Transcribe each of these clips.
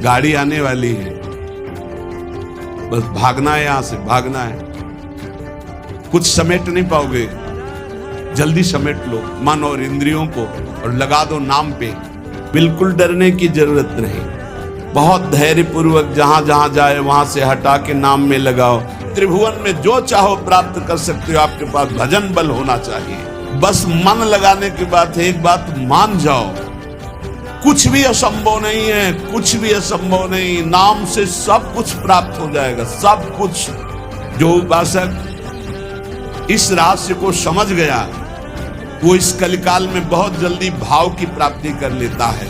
गाड़ी आने वाली है, बस भागना है, यहां से भागना है। कुछ समेट नहीं पाओगे, जल्दी समेट लो मन और इंद्रियों को और लगा दो नाम पे। बिल्कुल डरने की जरूरत नहीं, बहुत धैर्य पूर्वक जहां जहां जाए वहां से हटा के नाम में लगाओ। त्रिभुवन में जो चाहो प्राप्त कर सकते हो, आपके पास भजन बल होना चाहिए। बस मन लगाने की बात है। एक बात मान जाओ, कुछ भी असंभव नहीं है, कुछ भी असंभव नहीं। नाम से सब कुछ प्राप्त हो जाएगा, सब कुछ। जो उपासक इस रहस्य को समझ गया वो इस कलिकाल में बहुत जल्दी भाव की प्राप्ति कर लेता है।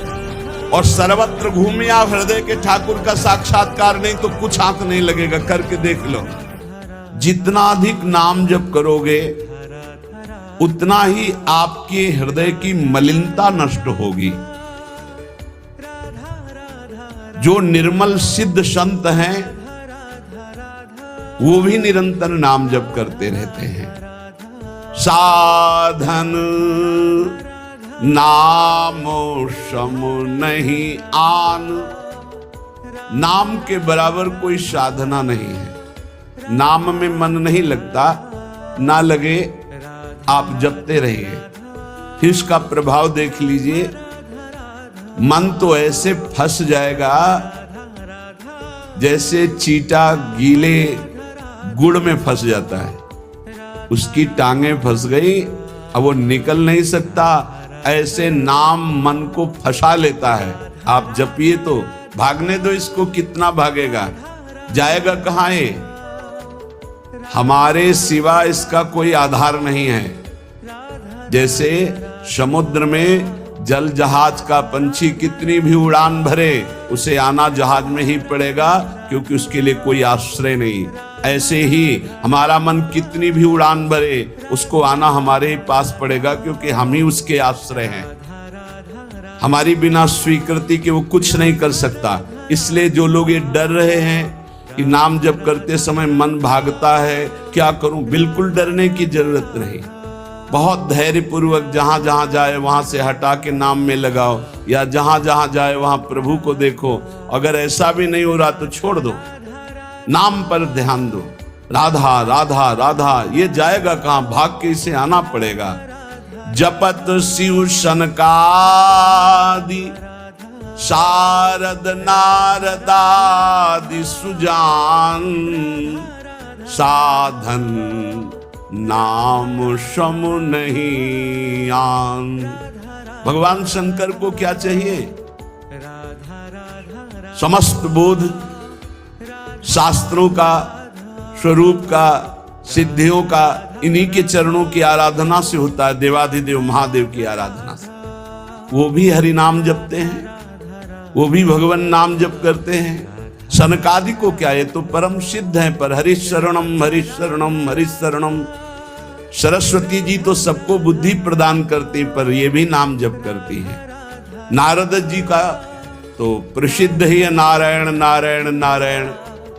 और सर्वत्र घूमे आप हृदय के ठाकुर का साक्षात्कार नहीं तो कुछ हाथ नहीं लगेगा। करके देख लो, जितना अधिक नाम जप करोगे उतना ही आपके हृदय की मलिनता नष्ट होगी। जो निर्मल सिद्ध संत हैं वो भी निरंतर नाम जप करते रहते हैं। साधन नामो सम नहीं आन, नाम के बराबर कोई साधना नहीं है। नाम में मन नहीं लगता, ना लगे आप जपते रहिए, फिर इसका प्रभाव देख लीजिए। मन तो ऐसे फंस जाएगा जैसे चींटा गीले गुड़ में फंस जाता है, उसकी टांगें फंस गई, अब वो निकल नहीं सकता। ऐसे नाम मन को फंसा लेता है। आप जपिए तो भागने दो इसको, कितना भागेगा, जाएगा कहां है? हमारे सिवा इसका कोई आधार नहीं है। जैसे समुद्र में जल जहाज का पंछी कितनी भी उड़ान भरे, उसे आना जहाज में ही पड़ेगा, क्योंकि उसके लिए कोई आश्रय नहीं। ऐसे ही हमारा मन कितनी भी उड़ान भरे, उसको आना हमारे ही पास पड़ेगा, क्योंकि हम ही उसके आश्रय हैं। हमारी बिना स्वीकृति के वो कुछ नहीं कर सकता। इसलिए जो लोग ये डर रहे हैं कि नाम जप करते समय मन भागता है, क्या करूं, बिल्कुल डरने की जरूरत नहीं। बहुत धैर्य पूर्वक जहां जहां जाए वहां से हटा के नाम में लगाओ, या जहां जहां जाए वहां प्रभु को देखो। अगर ऐसा भी नहीं हो रहा तो छोड़ दो, नाम पर ध्यान दो। राधा राधा राधा, ये जाएगा कहां, भाग के इसे आना पड़ेगा। जपत शिव सनकादि शारद नारदादि सुजान, साधन नाम सम नहीं आन। भगवान शंकर को क्या चाहिए? समस्त बोध, शास्त्रों का, स्वरूप का, सिद्धियों का, इन्हीं के चरणों की आराधना से होता है। देवाधिदेव महादेव की आराधना से। वो भी हरि नाम जपते हैं, वो भी भगवान नाम जप करते हैं। सनकादि को क्या, ये तो परम सिद्ध है, पर हरिशरणम हरिशरणम हरिशरणम। सरस्वती जी तो सबको बुद्धि प्रदान करती, पर ये भी नाम जप करती है। नारद जी का तो प्रसिद्ध ही है नारायण नारायण नारायण।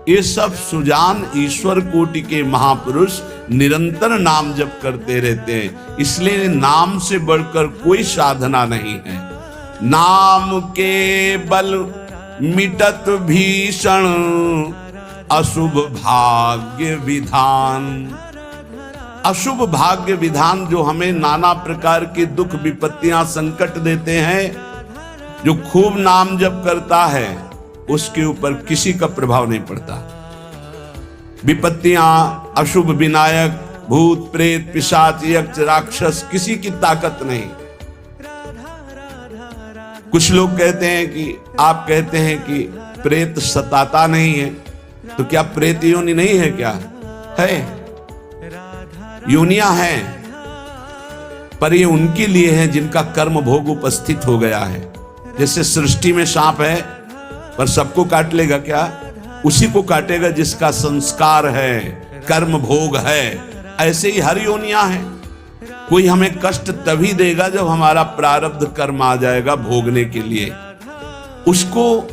ये सब सुजान ईश्वर कोटि के महापुरुष निरंतर नाम जप करते रहते हैं। इसलिए नाम से बढ़कर कोई साधना नहीं है। नाम के बल मिटत भीषण अशुभ भाग्य विधान। अशुभ भाग्य विधान जो हमें नाना प्रकार के दुख विपत्तियां संकट देते हैं, जो खूब नाम जप करता है उसके ऊपर किसी का प्रभाव नहीं पड़ता। विपत्तियां, अशुभ विनायक, भूत प्रेत पिशाच यक्ष राक्षस, किसी की ताकत नहीं। कुछ लोग कहते हैं कि, आप कहते हैं कि प्रेत सताता नहीं है, तो क्या प्रेत योनि नहीं है? क्या है? योनियां हैं, पर ये उनके लिए है जिनका कर्म भोग उपस्थित हो गया है। जैसे सृष्टि में सांप है, पर सबको काट लेगा क्या? उसी को काटेगा जिसका संस्कार है, कर्म भोग है। ऐसे ही हर योनियां हैं। कोई हमें कष्ट तभी देगा जब हमारा प्रारब्ध कर्म आ जाएगा भोगने के लिए। उसको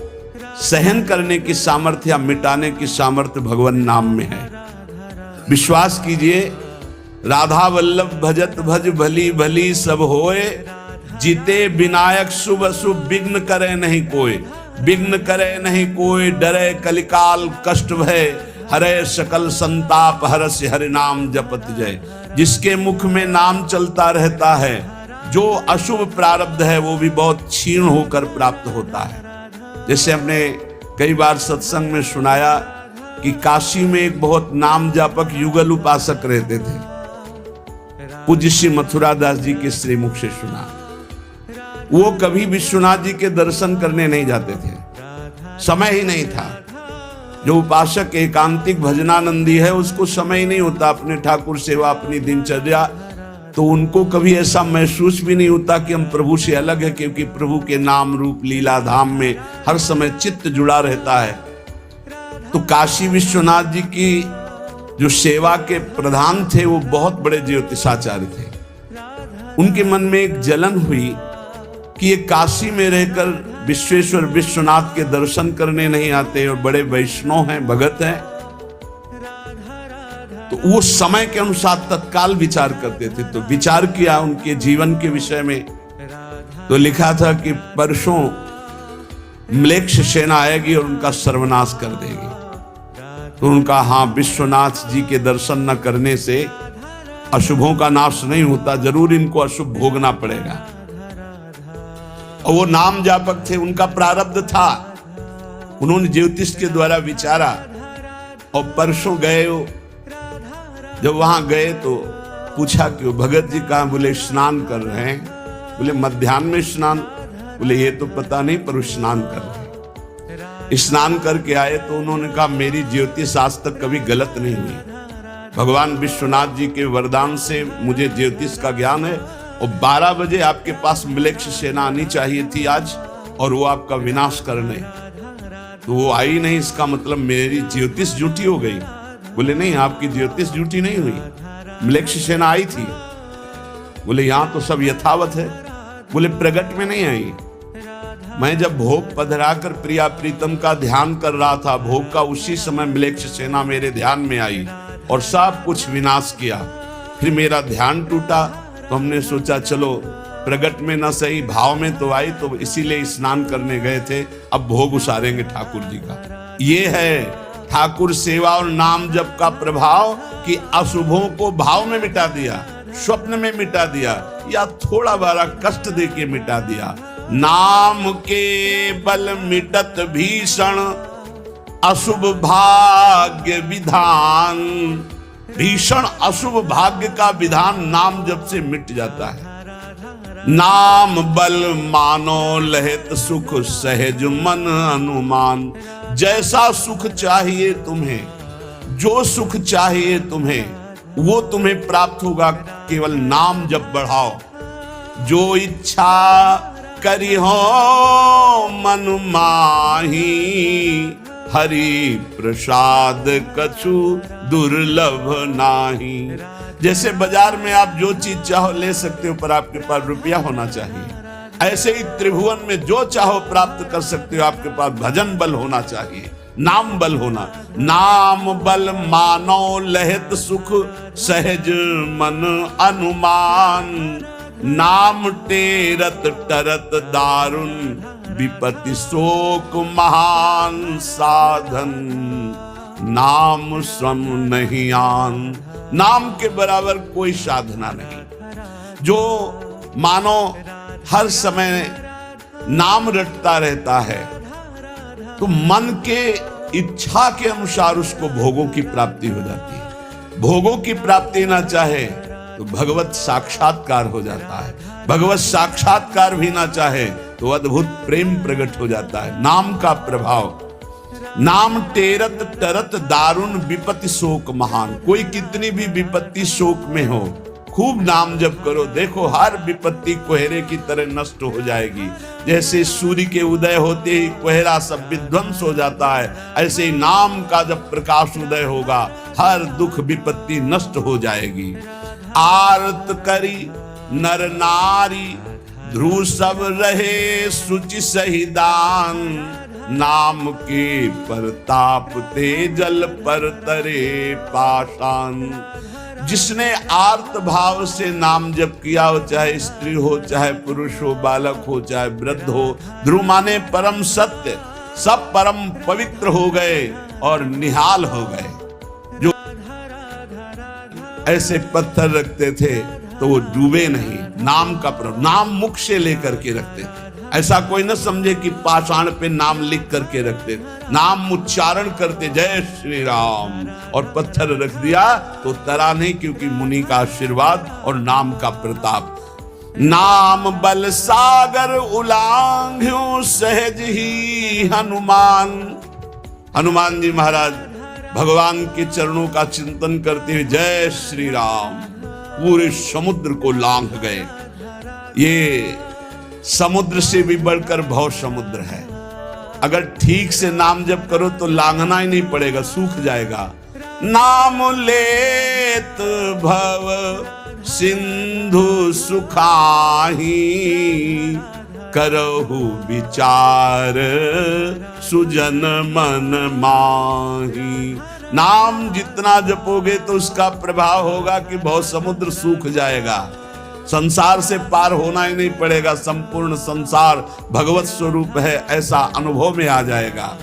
सहन करने की सामर्थ्य या मिटाने की सामर्थ्य भगवान नाम में है। विश्वास कीजिए, राधा वल्लभ भजत भज भली भली सब होए, जीते विनायक शुभ शुभ विघ्न करे नहीं कोई। विघ्न करे नहीं कोई, डरे कलिकाल कष्ट भय, हरे सकल संताप हरस हरि नाम जपत जय। जिसके मुख में नाम चलता रहता है, जो अशुभ प्रारब्ध है वो भी बहुत क्षीण होकर प्राप्त होता है। जैसे हमने कई बार सत्संग में सुनाया कि काशी में एक बहुत नाम जापक युगल उपासक रहते थे। पूज्य श्री मथुरा दास जी के श्रीमुख से सुना। वो कभी विश्वनाथ जी के दर्शन करने नहीं जाते थे, समय ही नहीं था। जो उपासक एकांतिक भजनानंदी है उसको समय ही नहीं होता, अपने ठाकुर सेवा अपनी दिनचर्या, तो उनको कभी ऐसा महसूस भी नहीं होता कि हम प्रभु से अलग है, क्योंकि प्रभु के नाम रूप लीला धाम में हर समय चित्त जुड़ा रहता है। तो काशी विश्वनाथ जी की जो सेवा के प्रधान थे वो बहुत बड़े ज्योतिषाचार्य थे। उनके मन में एक जलन हुई कि ये काशी में रहकर विश्वेश्वर विश्वनाथ के दर्शन करने नहीं आते और बड़े वैष्णव हैं, भगत हैं। तो वो समय के अनुसार तत्काल विचार करते थे। तो विचार किया उनके जीवन के विषय में, तो लिखा था कि परसों म्लेच्छ सेना आएगी और उनका सर्वनाश कर देगी। तो उनका हाँ, विश्वनाथ जी के दर्शन न करने से अशुभों का नाश नहीं होता, जरूर इनको अशुभ भोगना पड़ेगा। और वो नाम जापक थे, उनका प्रारब्ध था। उन्होंने ज्योतिष के द्वारा विचारा और परसों गए। जब वहां गए तो पूछा कि वो भगत जी कहाँ? बोले स्नान कर रहे हैं। बोले मध्याह्न में स्नान? बोले ये तो पता नहीं, पर स्नान कर रहे हैं। स्नान करके आए तो उन्होंने कहा मेरी ज्योतिष आज तक कभी गलत नहीं हुई। भगवान विश्वनाथ जी के वरदान से मुझे ज्योतिष का ज्ञान है, और 12 बजे आपके पास म्लेच्छ सेना आनी चाहिए थी आज, और वो आपका विनाश करने, तो वो आई नहीं, इसका मतलब मेरी ज्योतिष झूठी हो गई। बोले नहीं, आपकी ज्योतिष झूठी नहीं हुई, म्लेच्छ सेना आई थी। बोले यहां तो सब यथावत है। बोले प्रगट में नहीं आई, मैं जब भोग पधराकर प्रिया प्रीतम का ध्यान कर रहा था, भोग का उसी समय म्लेच्छ सेना मेरे ध्यान में आई और सब कुछ विनाश किया। फिर मेरा ध्यान टूटा, तो हमने सोचा चलो प्रगट में न सही, भाव में तो आई, तो इसीलिए स्नान करने गए थे, अब भोग उसारेंगे ठाकुर जी का। ये है ठाकुर सेवा और नाम जप का प्रभाव कि अशुभों को भाव में मिटा दिया, स्वप्न में मिटा दिया, या थोड़ा बारा कष्ट दे के मिटा दिया। नाम के बल मिटत भीषण अशुभ भाग्य विधान। भीषण अशुभ भाग्य का विधान नाम जप से मिट जाता है। नाम बल मानो लहित सुख सहज मन अनुमान। जैसा सुख चाहिए तुम्हें, जो सुख चाहिए तुम्हें, वो तुम्हें प्राप्त होगा, केवल नाम जप बढ़ाओ। जो इच्छा करी हो मन माही, हरि प्रसाद कछु दुर्लभ नाही। जैसे बाजार में आप जो चीज चाहो ले सकते हो, पर आपके पास रुपया होना चाहिए। ऐसे ही त्रिभुवन में जो चाहो प्राप्त कर सकते हो, आपके पास भजन बल होना चाहिए, नाम बल होना। नाम बल मानो लहित सुख सहज मन अनुमान। नाम टेरत टरत दारुण विपत्ति शोक महान साधन। नाम स्वम नहीं आन। नाम के बराबर कोई साधना नहीं। जो मानो हर समय नाम रटता रहता है, तो मन के इच्छा के अनुसार उसको भोगों की प्राप्ति हो जाती है। भोगों की प्राप्ति ना चाहे तो भगवत साक्षात्कार हो जाता है। भगवत साक्षात्कार भी ना चाहे तो अद्भुत प्रेम प्रकट हो जाता है। नाम का प्रभाव। नाम टेरत टरत दारुण विपत्ति शोक महान। कोई कितनी भी विपत्ति शोक में हो, खूब नाम जप करो, देखो हर विपत्ति कोहरे की तरह नष्ट हो जाएगी। जैसे सूर्य के उदय होते ही कोहरा सब विध्वंस हो जाता है, ऐसे ही नाम का जब प्रकाश उदय होगा, हर दुख विपत्ति नष्ट हो जाएगी। आरत करी नर नारी, ध्रुव सब रहे सुचि सही दान। नाम के परताप ते जल पर तरे पाषाण। जिसने आर्त भाव से नाम जप किया हो, चाहे स्त्री हो, चाहे पुरुष हो, बालक हो, चाहे वृद्ध हो, ध्रुव माने परम सत्य, सब परम पवित्र हो गए और निहाल हो गए। जो ऐसे पत्थर रखते थे तो वो डूबे नहीं, नाम का नाम मुख से लेकर के रखते थे। ऐसा कोई न समझे कि पाषाण पे नाम लिख करके रखते, नाम उच्चारण करते, जय श्री राम, और पत्थर रख दिया तो तरा नहीं, क्योंकि मुनि का आशीर्वाद और नाम का प्रताप। नाम बल सागर उलांघ्यो सहज ही हनुमान। हनुमान जी महाराज भगवान के चरणों का चिंतन करते हुए जय श्री राम, पूरे समुद्र को लांघ गए। ये समुद्र से भी बढ़कर भव समुद्र है। अगर ठीक से नाम जप करो तो लांघना ही नहीं पड़ेगा, सूख जाएगा। नाम लेत भव सिंधु सुखाही, करहु विचार सुजन मन माही। नाम जितना जपोगे तो उसका प्रभाव होगा कि भव समुद्र सूख जाएगा, संसार से पार होना ही नहीं पड़ेगा, संपूर्ण संसार भगवत स्वरूप है ऐसा अनुभव में आ जाएगा।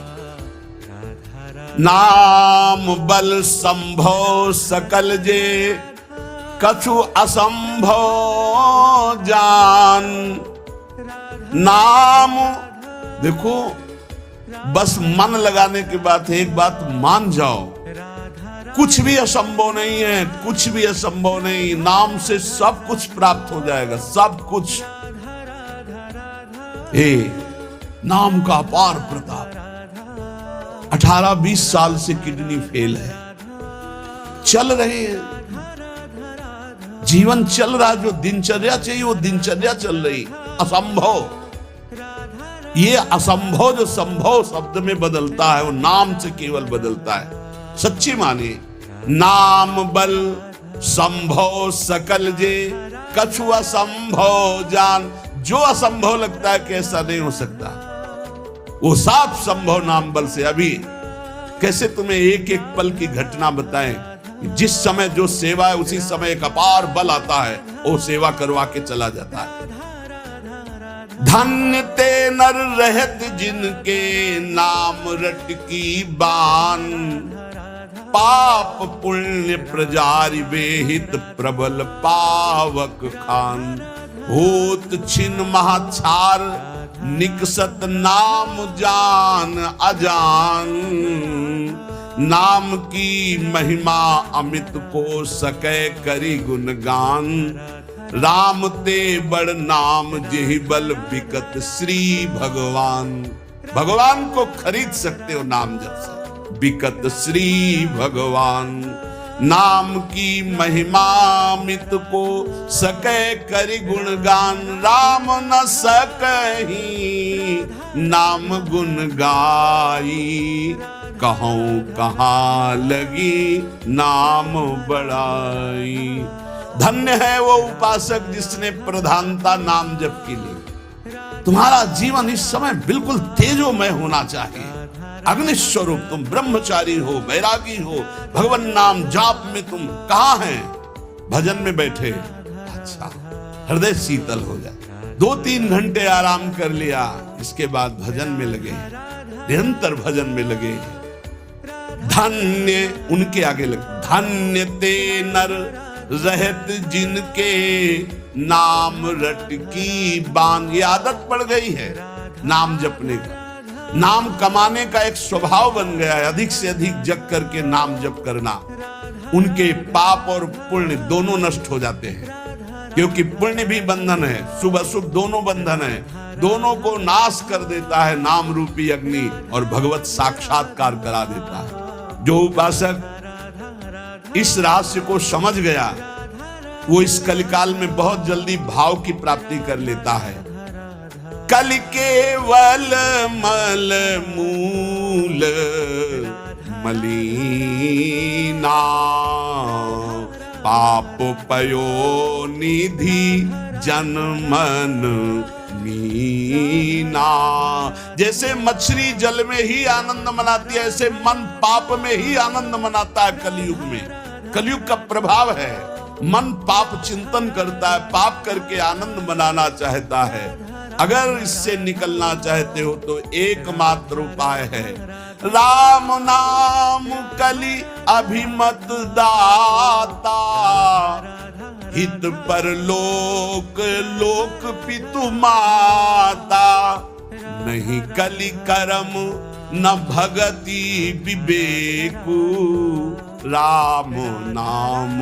नाम बल संभव सकल जे, कछु असंभव जान। नाम देखो, बस मन लगाने के बाद एक बात मान जाओ, कुछ भी असंभव नहीं है, कुछ भी असंभव नहीं। नाम से सब कुछ प्राप्त हो जाएगा, सब कुछ। नाम का अपार प्रताप। 18-20 साल से किडनी फेल है, चल रहे हैं, जीवन चल रहा, जो दिनचर्या चाहिए वो दिनचर्या चल रही। असंभव, ये असंभव जो संभव शब्द में बदलता है वो नाम से केवल बदलता है। सच्ची मानिए, नाम बल संभव सकल जे, कछु असंभव जान। जो असंभव लगता है कि ऐसा नहीं हो सकता, वो साफ संभव नाम बल से। अभी कैसे तुम्हें एक एक पल की घटना बताएं, जिस समय जो सेवा है उसी समय एक अपार बल आता है, वो सेवा करवा के चला जाता है। धन्य ते नर रहत जिनके नाम रट की बान, पाप पुण्य प्रजारि बेहित प्रबल पावक खान। होत छिन महाछार निकसत नाम जान अजान, नाम की महिमा अमित को सकै करी गुणगान। राम ते बड़ नाम जेहि बल बिकत श्री भगवान। भगवान को खरीद सकते हो नाम जप से, बिकत श्री भगवान। नाम की महिमा मित को सकै करि गुणगान, राम न सकहि नाम गुण गाई। कहूं कहाँ लगी नाम बड़ाई। धन्य है वो उपासक जिसने प्रधानता नाम जप की ली। तुम्हारा जीवन इस समय बिल्कुल तेजोमय होना चाहिए, अग्नि स्वरूप। तुम ब्रह्मचारी हो, वैरागी हो, भगवान नाम जाप में तुम कहाँ हैं? भजन में बैठे, अच्छा, हृदय शीतल हो जाए। 2-3 घंटे आराम कर लिया, इसके बाद भजन में लगे, निरंतर भजन में लगे। धन्य, उनके आगे लगे, धन्य ते नर रहत जिनके नाम रट की बान। ये आदत पड़ गई है नाम जपने का, नाम कमाने का एक स्वभाव बन गया है। अधिक से अधिक जग करके नाम जप करना, उनके पाप और पुण्य दोनों नष्ट हो जाते हैं, क्योंकि पुण्य भी बंधन है, शुभ अशुभ दोनों बंधन है, दोनों को नाश कर देता है नाम रूपी अग्नि, और भगवत साक्षात्कार करा देता है। जो उपासक इस रहस्य को समझ गया, वो इस कलिकाल में बहुत जल्दी भाव की प्राप्ति कर लेता है। कल केवल मल मूल मलीना, पाप पयो निधि जनमन मीना। जैसे मछली जल में ही आनंद मनाती है, ऐसे मन पाप में ही आनंद मनाता है कलयुग में। कलयुग का प्रभाव है। मन पाप चिंतन करता है, पाप करके आनंद मनाना चाहता है। अगर इससे निकलना चाहते हो तो एकमात्र उपाय है राम नाम कलि अभिमत दाता, हित पर लोक लोक पितु माता, नहीं कलि कर्म न भगति विवेकु, राम नाम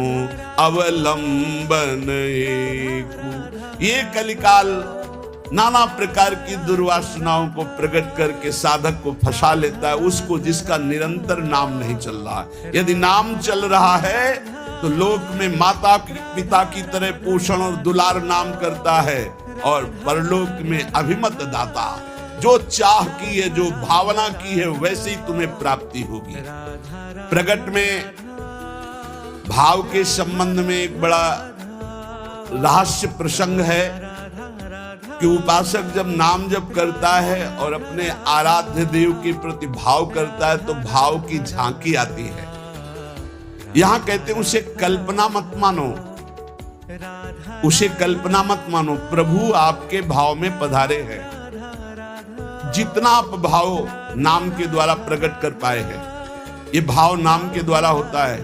अवलंबन एकु। ये कलिकाल नाना प्रकार की दुर्वासनाओं को प्रकट करके साधक को फंसा लेता है, उसको जिसका निरंतर नाम नहीं चल रहा है। यदि नाम चल रहा है तो लोक में माता पिता की तरह पोषण और दुलार नाम करता है, और परलोक में अभिमत दाता, जो चाह की है, जो भावना की है, वैसे ही तुम्हें प्राप्ति होगी। प्रगट में भाव के संबंध में एक बड़ा रहस्य प्रसंग है कि उपासक जब नाम जप करता है और अपने आराध्य देव के प्रति भाव करता है तो भाव की झांकी आती है। यहां कहते हैं उसे कल्पना मत मानो, उसे कल्पना मत मानो, प्रभु आपके भाव में पधारे हैं। जितना आप भाव नाम के द्वारा प्रकट कर पाए हैं, ये भाव नाम के द्वारा होता है,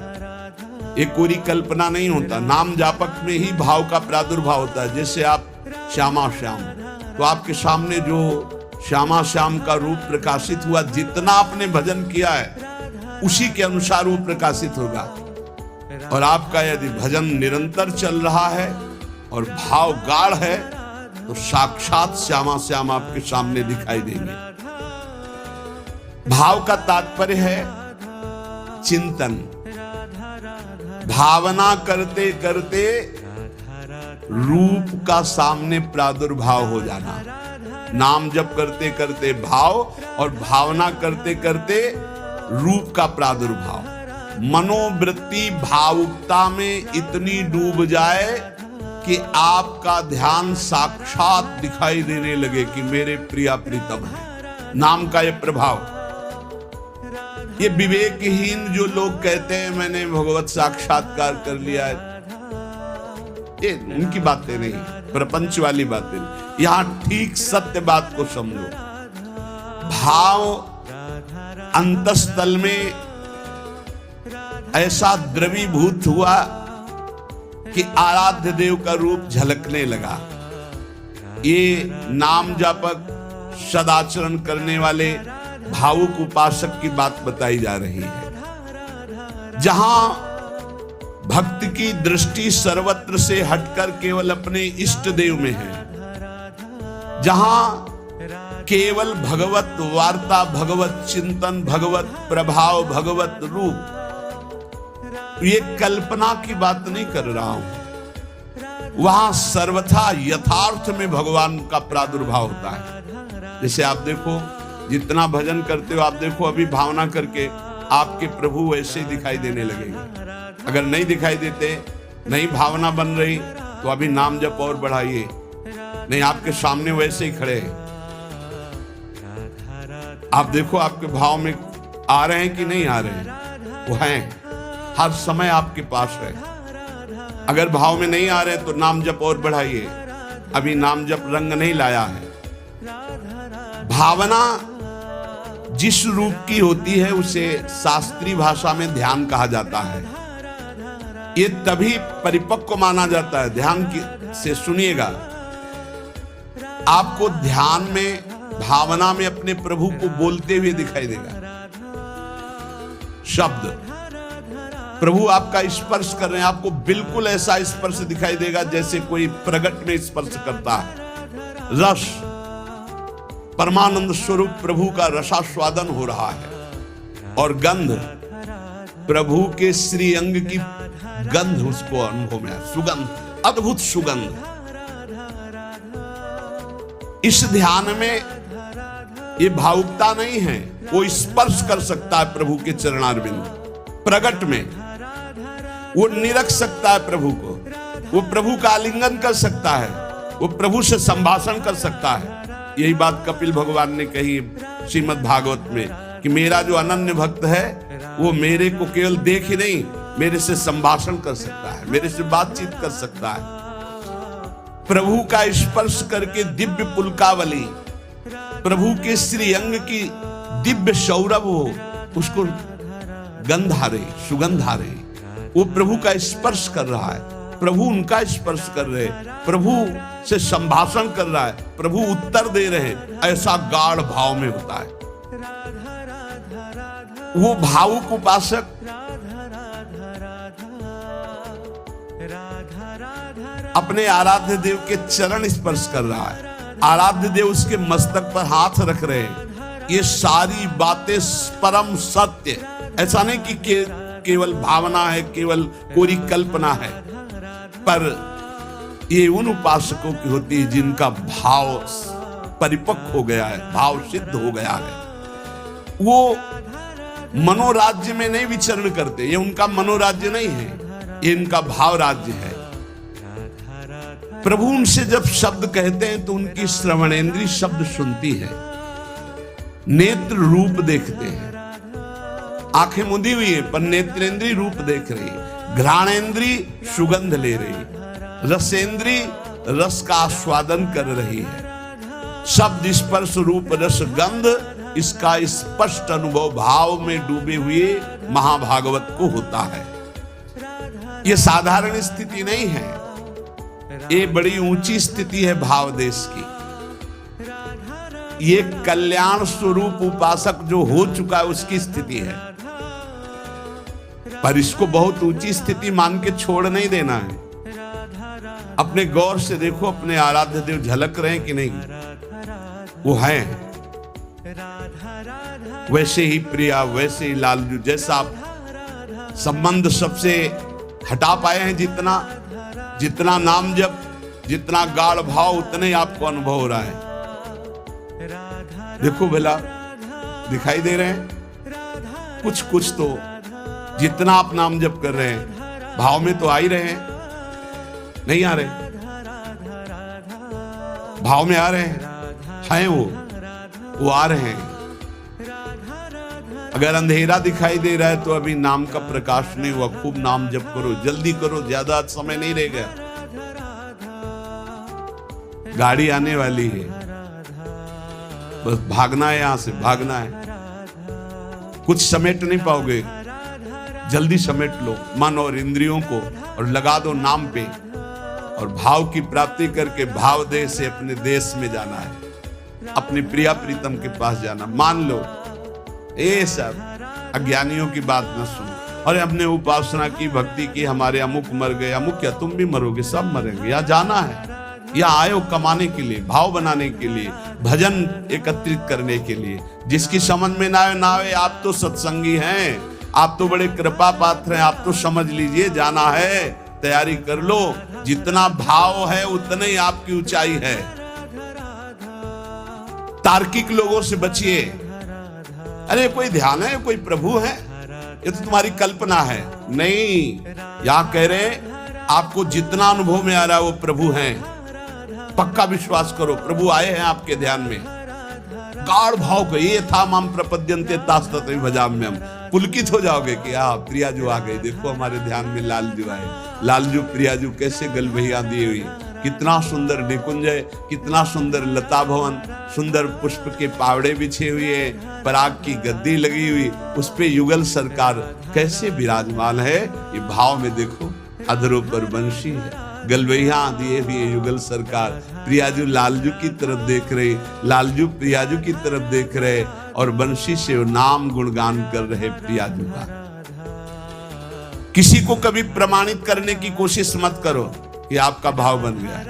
ये कोई कल्पना नहीं होता। नाम जापक में ही भाव का प्रादुर्भाव होता है। जैसे आप श्यामा श्याम, तो आपके सामने जो श्यामा श्याम का रूप प्रकाशित हुआ, जितना आपने भजन किया है उसी के अनुसार वो प्रकाशित होगा। और आपका यदि भजन निरंतर चल रहा है और भाव गाढ़ है तो साक्षात श्यामा श्याम आपके सामने दिखाई देंगे। भाव का तात्पर्य है चिंतन, भावना करते करते रूप का सामने प्रादुर्भाव हो जाना। नाम जप करते करते भाव और भावना करते करते रूप का प्रादुर्भाव। मनोवृत्ति भावुकता में इतनी डूब जाए कि आपका ध्यान साक्षात दिखाई देने लगे कि मेरे प्रिया प्रीतम है। नाम का ये प्रभाव। ये विवेकहीन जो लोग कहते हैं मैंने भगवत साक्षात्कार कर लिया है, ये उनकी बातें नहीं, प्रपंच वाली बातें नहीं। यहां ठीक सत्य बात को समझो। भाव अंतस्थल में ऐसा द्रवीभूत हुआ कि आराध्य देव का रूप झलकने लगा। ये नाम जापक सदाचरण करने वाले भावुक उपासक की बात बताई जा रही है, जहां भक्त की दृष्टि सर्वत्र से हटकर केवल अपने इष्ट देव में है, जहां केवल भगवत वार्ता, भगवत चिंतन, भगवत प्रभाव, भगवत रूप। ये कल्पना की बात नहीं कर रहा हूं, वहां सर्वथा यथार्थ में भगवान का प्रादुर्भाव होता है। जैसे आप देखो, जितना भजन करते हो आप देखो, अभी भावना करके आपके प्रभु वैसे ही दिखाई देने लगेंगे। अगर नहीं दिखाई देते, नहीं भावना बन रही, तो अभी नाम जप और बढ़ाइए, नहीं आपके सामने वैसे ही खड़े हैं। आप देखो आपके भाव में आ रहे हैं कि नहीं आ रहे हैं, वो हैं, हर समय आपके पास है। अगर भाव में नहीं आ रहे तो नाम जप और बढ़ाइए, अभी नाम जप रंग नहीं लाया है। भावना जिस रूप की होती है उसे शास्त्रीय भाषा में ध्यान कहा जाता है। ये तभी परिपक्व माना जाता है। ध्यान से सुनिएगा, आपको ध्यान में, भावना में अपने प्रभु को बोलते हुए दिखाई देगा। शब्द प्रभु आपका स्पर्श कर रहे हैं, आपको बिल्कुल ऐसा स्पर्श दिखाई देगा जैसे कोई प्रगट में स्पर्श करता है। रस, परमानंद स्वरूप प्रभु का रसास्वादन हो रहा है, और गंध, प्रभु के श्री अंग की गंध उसको अनुभव में, सुगंध, अद्भुत सुगंध। इस ध्यान में ये भावुकता नहीं है, वो स्पर्श कर सकता है प्रभु के चरणारविंद। प्रगट में वो निरख सकता है प्रभु को, वो प्रभु का आलिंगन कर सकता है, वो प्रभु से संभाषण कर सकता है। यही बात कपिल भगवान ने कही श्रीमद् भागवत में कि मेरा जो अनन्य भक्त है वो मेरे को केवल देख ही नहीं, मेरे से संभाषण कर सकता है, मेरे से बातचीत कर सकता है। प्रभु का स्पर्श करके दिव्य पुलकावली, प्रभु के श्री अंग की दिव्य सौरभ हो, उसको गंध आ रही, सुगंध आ रही, वो प्रभु का स्पर्श कर रहा है, प्रभु उनका स्पर्श कर रहे, प्रभु से संभाषण कर रहा है, प्रभु उत्तर दे रहे हैं, ऐसा गाढ़ भाव में होता है। वो भावुक उपासक अपने आराध्य देव के चरण स्पर्श कर रहा है, आराध्य देव उसके मस्तक पर हाथ रख रहे हैं। ये सारी बातें परम सत्य, ऐसा नहीं कि केवल भावना है, केवल कोरी कल्पना है, पर ये उन उपासकों की होती है जिनका भाव परिपक्व हो गया है, भाव सिद्ध हो गया है। वो मनोराज्य में नहीं विचरण करते, ये उनका मनोराज्य नहीं है, ये इनका भाव राज्य है। प्रभु उनसे जब शब्द कहते हैं तो उनकी श्रवणेंद्री शब्द सुनती है, नेत्र रूप देखते हैं, आंखें मुदी हुई है पर नेत्रेंद्री रूप देख रही है, घ्राणेंद्री सुगंध ले रही, रसेंद्री रस का आस्वादन कर रही है। शब्द स्पर्श रूप रस गंध, इसका स्पष्ट अनुभव भाव में डूबे हुए महाभागवत को होता है। यह साधारण स्थिति नहीं है, ये बड़ी ऊंची स्थिति है भाव देश की। ये कल्याण स्वरूप उपासक जो हो चुका है उसकी स्थिति है, पर इसको बहुत ऊंची स्थिति मान के छोड़ नहीं देना है। अपने गौर से देखो, अपने आराध्य देव झलक रहे हैं कि नहीं? वो हैं वैसे ही प्रिया, वैसे ही लालजू, जैसा आप संबंध सबसे हटा पाए हैं, जितना नाम जप, जितना गाढ़ भाव, उतने आपको अनुभव हो रहा है। देखो भला, दिखाई दे रहे हैं कुछ तो, जितना आप नाम जप कर रहे हैं भाव में तो आ ही रहे हैं, नहीं आ रहे? भाव में आ रहे हैं, वो आ रहे हैं। अगर अंधेरा दिखाई दे रहा है तो अभी नाम का प्रकाश नहीं हुआ। खूब नाम जप करो, जल्दी करो, ज्यादा समय नहीं रह गया, गाड़ी आने वाली है, बस भागना है, यहां से भागना है। कुछ समेट नहीं पाओगे, जल्दी समेट लो मन और इंद्रियों को और लगा दो नाम पे, और भाव की प्राप्ति करके भाव देश से अपने देश में जाना है, अपने प्रिया प्रीतम के पास जाना। मान लो ये सब अज्ञानियों की बात न सुनो। और हमने उपासना की, भक्ति की, हमारे अमुक मर गए, अमुक क्या, तुम भी मरोगे, सब मरेंगे। यहाँ जाना है, यहाँ आए हो कमाने के लिए, भाव बनाने के लिए, भजन एकत्रित करने के लिए। जिसकी समझ में ना आए, आप तो सत्संगी हैं, आप तो बड़े कृपा पात्र हैं, आप तो समझ लीजिए, जाना है, तैयारी कर लो। जितना भाव है उतने ही आपकी ऊंचाई है। तार्किक लोगों से बचिए। अरे कोई ध्यान है, कोई प्रभु है, ये तो तुम्हारी कल्पना है। नहीं, यहां कह रहे आपको जितना अनुभव में आ रहा है वो प्रभु हैं। पक्का विश्वास करो, प्रभु आए हैं आपके ध्यान में। गाढ़ भाव को, ये था माम प्रपद्यन्ते तास्तते भजाम्यहम्। पुलकित हो जाओगे कि प्रियाजू आ गई, देखो हमारे ध्यान में लालजू आए। लालजू प्रियाजू कैसे गलबहियां दी हुई, कितना सुंदर निकुंज है, कितना सुंदर लता भवन, सुंदर पुष्प के पावड़े बिछे हुए, पराग की गद्दी लगी हुई, उस पे युगल सरकार कैसे विराजमान है। ये भाव में देखो, अधरों पर बंशी है, गलबहियां दिए हुए युगल सरकार, प्रियाजू लालजू की तरफ देख रहे, लालजू प्रियाजू की तरफ देख रहे, और बंशी से नाम गुणगान कर रहे प्रियाजू का। किसी को कभी प्रमाणित करने की कोशिश मत करो कि आपका भाव बन गया है।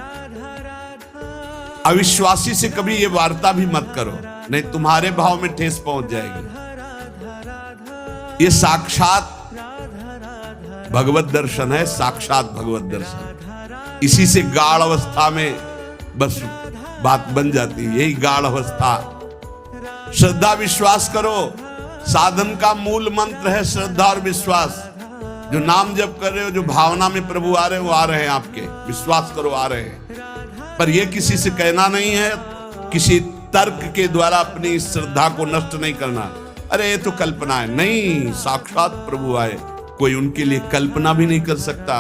अविश्वासी से कभी ये वार्ता भी मत करो, नहीं तुम्हारे भाव में ठेस पहुंच जाएगी। ये साक्षात भगवत दर्शन है, साक्षात भगवत दर्शन। इसी से गाढ़ अवस्था में बस बात बन जाती है, यही गाढ़ अवस्था। श्रद्धा विश्वास करो, साधन का मूल मंत्र है श्रद्धा और विश्वास। जो नाम जप कर रहे हो, जो भावना में प्रभु आ रहे हो, वो आ रहे हैं आपके, विश्वास करो आ रहे हैं। पर ये किसी से कहना नहीं है, किसी तर्क के द्वारा अपनी श्रद्धा को नष्ट नहीं करना। अरे ये तो कल्पना है, नहीं, साक्षात प्रभु आए, कोई उनके लिए कल्पना भी नहीं कर सकता।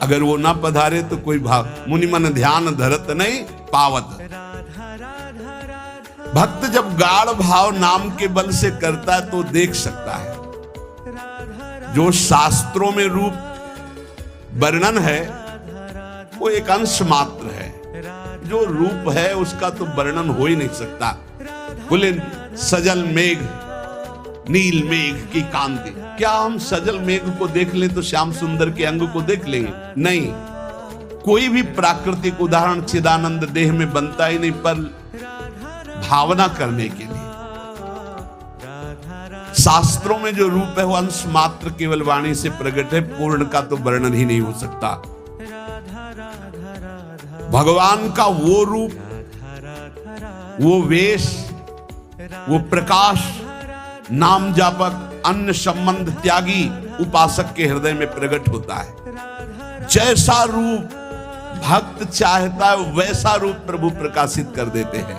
अगर वो ना पधारे तो कोई भाव मुनि मन ध्यान धरत नहीं पावत। भक्त जब गाढ़ भाव नाम के बल से करता है तो देख सकता है। जो शास्त्रों में रूप वर्णन है वो एक अंश मात्र है। जो रूप है उसका तो वर्णन हो ही नहीं सकता। बोले सजल मेघ नील मेघ की कांति, क्या हम सजल मेघ को देख लें तो श्याम सुंदर के अंग को देख लेंगे? नहीं। कोई भी प्राकृतिक उदाहरण चिदानंद देह में बनता ही नहीं, पर भावना करने के लिए। शास्त्रों में जो रूप है वो अंश मात्र केवल वाणी से प्रकट है, पूर्ण का तो वर्णन ही नहीं हो सकता। भगवान का वो रूप, वो वेश, वो प्रकाश नाम जापक अन्य संबंध त्यागी उपासक के हृदय में प्रकट होता है। जैसा रूप भक्त चाहता है वैसा रूप प्रभु प्रकाशित कर देते हैं।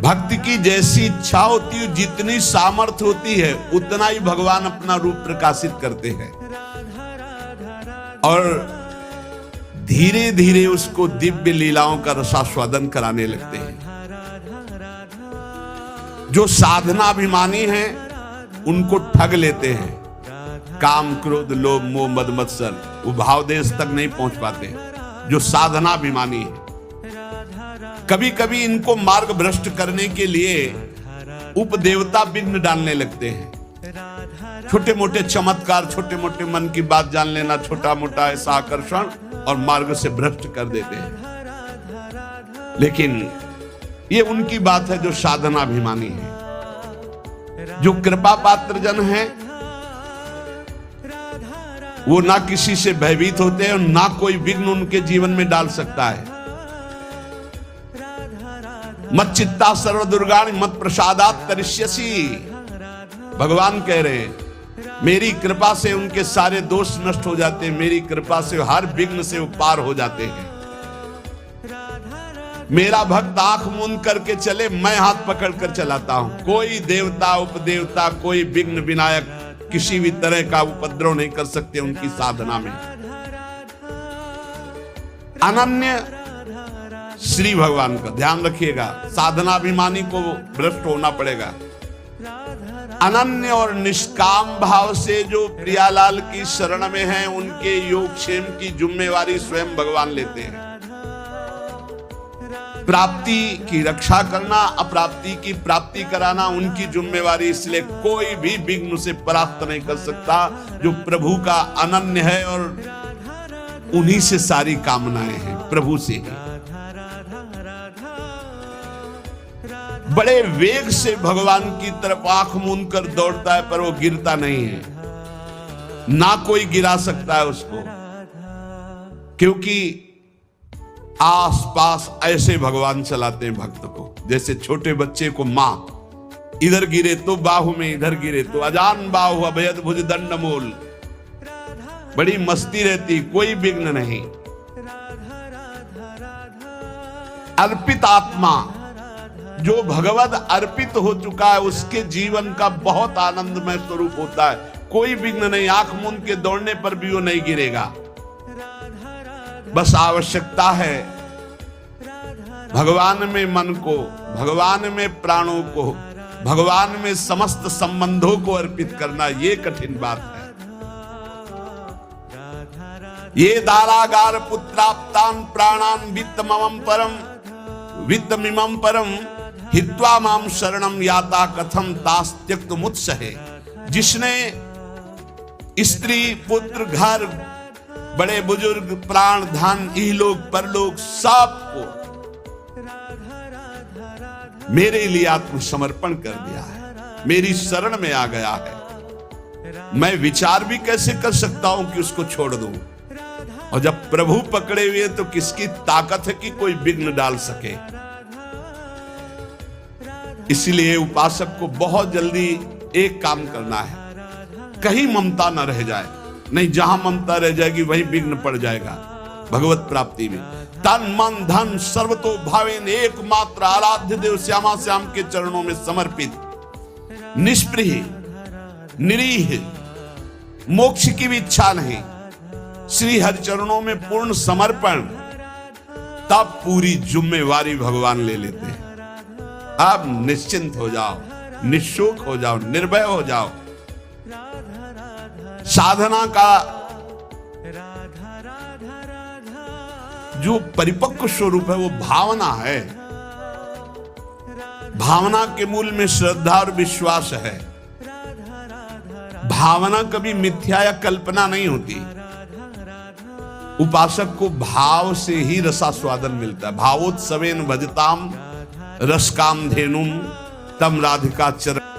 भक्ति की जैसी इच्छा होती है, जितनी सामर्थ्य होती है, उतना ही भगवान अपना रूप प्रकाशित करते हैं और धीरे धीरे उसको दिव्य लीलाओं का रसास्वादन कराने लगते हैं। जो साधनाभिमानी हैं उनको ठग लेते हैं। काम क्रोध लोभ मोह मद मत्सर वो भाव देश तक नहीं पहुंच पाते। जो साधनाभिमानी है, कभी कभी इनको मार्ग भ्रष्ट करने के लिए उपदेवता विघ्न डालने लगते हैं। छोटे मोटे चमत्कार, छोटे मोटे मन की बात जान लेना, छोटा मोटा ऐसा आकर्षण और मार्ग से भ्रष्ट कर देते हैं। लेकिन ये उनकी बात है जो साधनाभिमानी है। जो कृपा पात्र जन है वो ना किसी से भयभीत होते हैं और ना कोई विघ्न उनके जीवन में डाल सकता है। मत चित्ता सर्व दुर्गाणि मत प्रसादात तरिष्यसि। भगवान कह रहे हैं मेरी कृपा से उनके सारे दोष नष्ट हो जाते हैं, मेरी कृपा से हर विघ्न से वो पार हो जाते हैं। मेरा भक्त आंख मूंद करके चले, मैं हाथ पकड़ कर चलाता हूं। कोई देवता उपदेवता कोई विघ्न विनायक किसी भी तरह का उपद्रव नहीं कर सकते उनकी साधना में। अनन्य श्री भगवान का ध्यान रखिएगा। साधनाभिमानी को भ्रष्ट होना पड़ेगा। अनन्य और निष्काम भाव से जो प्रियालाल की शरण में हैं उनके योगक्षेम की जिम्मेवारी स्वयं भगवान लेते हैं। प्राप्ति की रक्षा करना, अप्राप्ति की प्राप्ति कराना उनकी जिम्मेवारी। इसलिए कोई भी विघ्न से परास्त नहीं कर सकता जो प्रभु का अनन्य है और उन्हीं से सारी कामनाएं हैं, प्रभु से ही। बड़े वेग से भगवान की तरफ आंख मूंद कर दौड़ता है पर वो गिरता नहीं है, ना कोई गिरा सकता है उसको, क्योंकि आसपास ऐसे भगवान चलाते हैं भक्त को। जैसे छोटे बच्चे को मां इधर गिरे तो बाहु में, इधर गिरे तो अजान बाहु अभयद भुज दंड मूल। बड़ी मस्ती रहती, कोई विघ्न नहीं। अर्पित आत्मा जो भगवद अर्पित हो चुका है उसके जीवन का बहुत आनंदमय स्वरूप होता है। कोई विघ्न नहीं, आंख मूंद के दौड़ने पर भी वो नहीं गिरेगा। बस आवश्यकता है भगवान में मन को, भगवान में प्राणों को, भगवान में समस्त संबंधों को अर्पित करना। ये कठिन बात है। ये दारागार पुत्राप्तान प्राणान वित्तमम परम वित्तमिमं परम हित्वा माम शरणम याता कथम तास त्यक्त मुत्सहे। जिसने स्त्री पुत्र घर बड़े बुजुर्ग प्राण धन इहलोक परलोक सबको मेरे लिए आत्मसमर्पण कर दिया है, मेरी शरण में आ गया है। मैं विचार भी कैसे कर सकता हूं कि उसको छोड़ दूं। और जब प्रभु पकड़े हुए तो किसकी ताकत है कि कोई विघ्न डाल सके। इसलिए उपासक को बहुत जल्दी एक काम करना है, कहीं ममता न रह जाए। नहीं, जहां ममता रह जाएगी वहीं विघ्न पड़ जाएगा भगवत प्राप्ति में। तन मन धन सर्वतो भावेन एकमात्र आराध्य देव श्यामा श्याम के चरणों में समर्पित, निष्प्रिय निरीह मोक्ष की भी इच्छा नहीं, श्री हरिचरणों में पूर्ण समर्पण, तब पूरी जिम्मेवारी भगवान ले लेते हैं। अब निश्चिंत हो जाओ, निशोक हो जाओ, निर्भय हो जाओ। साधना का जो परिपक्व स्वरूप है वो भावना है। भावना के मूल में श्रद्धा और विश्वास है। भावना कभी मिथ्या या कल्पना नहीं होती। उपासक को भाव से ही रसास्वादन मिलता है। भावोत्सवेन भजताम रसकाम धेनुम तम राधिका चरण